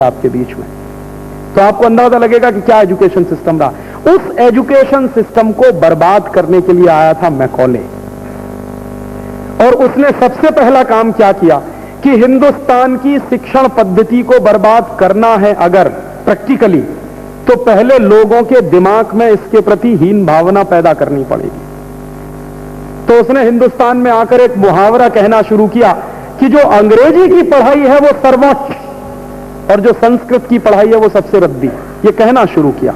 आपके बीच में, तो आपको अंदाजा लगेगा कि क्या एजुकेशन सिस्टम रहा। उस एजुकेशन सिस्टम को बर्बाद करने के लिए आया था मैकॉले, और उसने सबसे पहला काम क्या किया कि हिंदुस्तान की शिक्षण पद्धति को बर्बाद करना है अगर प्रैक्टिकली, तो पहले लोगों के दिमाग में इसके प्रति हीन भावना पैदा करनी पड़ेगी। तो उसने हिंदुस्तान में आकर एक मुहावरा कहना शुरू किया कि जो अंग्रेजी की पढ़ाई है वो सर्वोच्च और जो संस्कृत की पढ़ाई है वो सबसे रद्दी, ये कहना शुरू किया।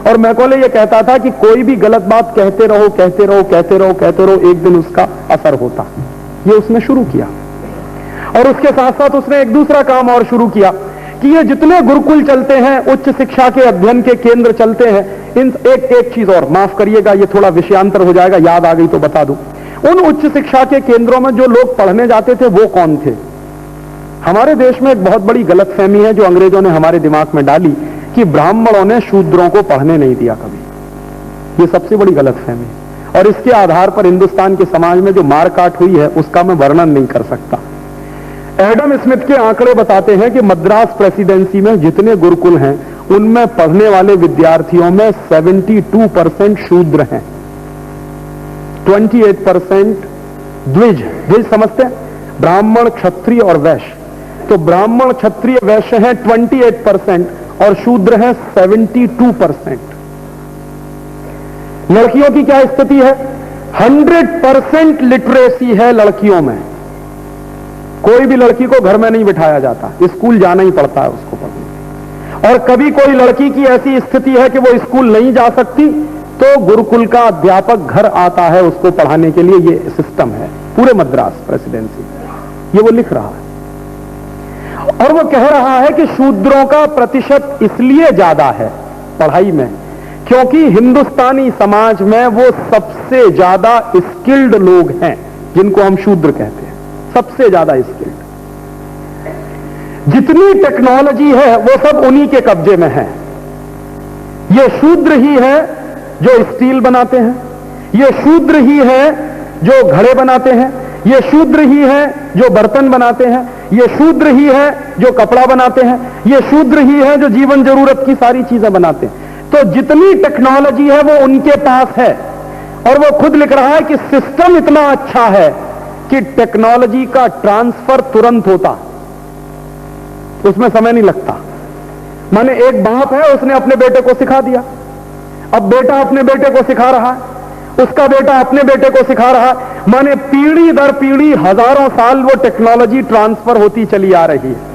और मैकॉले ये कहता था कि कोई भी गलत बात कहते रहो कहते रहो कहते रहो कहते रहो, एक दिन उसका असर होता। ये उसने शुरू किया। और उसके साथ साथ उसने एक दूसरा काम और शुरू किया कि ये जितने गुरुकुल चलते हैं, उच्च शिक्षा के अध्ययन के केंद्र चलते हैं, इन एक चीज और, माफ करिएगा ये थोड़ा विषयांतर हो जाएगा, याद आ गई तो बता दूं। उन उच्च शिक्षा के केंद्रों में जो लोग पढ़ने जाते थे वो कौन थे? हमारे देश में एक बहुत बड़ी गलतफहमी है जो अंग्रेजों ने हमारे दिमाग में डाली कि ब्राह्मणों ने शूद्रों को पढ़ने नहीं दिया कभी। ये सबसे बड़ी गलतफहमी है, और इसके आधार पर हिंदुस्तान के समाज में जो मारकाट हुई है उसका मैं वर्णन नहीं कर सकता। एडम स्मिथ के आंकड़े बताते हैं कि मद्रास प्रेसिडेंसी में जितने गुरुकुल हैं उनमें पढ़ने वाले विद्यार्थियों में 72% शूद्र हैं, 28% द्विज। द्विज समझते हैं? ब्राह्मण, क्षत्रिय और वैश्य। तो ब्राह्मण, क्षत्रिय, वैश्य हैं 28% और शूद्र हैं 72%। लड़कियों की क्या स्थिति है? 100% लिटरेसी है लड़कियों में। कोई भी लड़की को घर में नहीं बिठाया जाता, स्कूल जाना ही पड़ता है उसको पढ़ने। और कभी कोई लड़की की ऐसी स्थिति है कि वो स्कूल नहीं जा सकती तो गुरुकुल का अध्यापक घर आता है उसको पढ़ाने के लिए। ये सिस्टम है पूरे मद्रास प्रेसिडेंसी, ये वो लिख रहा है। और वो कह रहा है कि शूद्रों का प्रतिशत इसलिए ज्यादा है पढ़ाई में क्योंकि हिंदुस्तानी समाज में वो सबसे ज्यादा स्किल्ड लोग हैं जिनको हम शूद्र कहते हैं, सबसे ज्यादा स्किल्ड। जितनी टेक्नोलॉजी है वो सब उन्हीं के कब्जे में है। ये शूद्र ही है जो स्टील बनाते हैं, ये शूद्र ही है जो घड़े बनाते हैं, ये शूद्र ही है जो बर्तन बनाते हैं, ये शूद्र ही है जो कपड़ा बनाते हैं, ये शूद्र ही है जो जीवन जरूरत की सारी चीजें बनाते हैं। तो जितनी टेक्नोलॉजी है वो उनके पास है। और वो खुद लिख रहा है कि सिस्टम इतना अच्छा है कि टेक्नोलॉजी का ट्रांसफर तुरंत होता, उसमें समय नहीं लगता। माने एक बाप है, उसने अपने बेटे को सिखा दिया, अब बेटा अपने बेटे को सिखा रहा है, उसका बेटा अपने बेटे को सिखा रहा है। माने पीढ़ी दर पीढ़ी हजारों साल वो टेक्नोलॉजी ट्रांसफर होती चली आ रही है।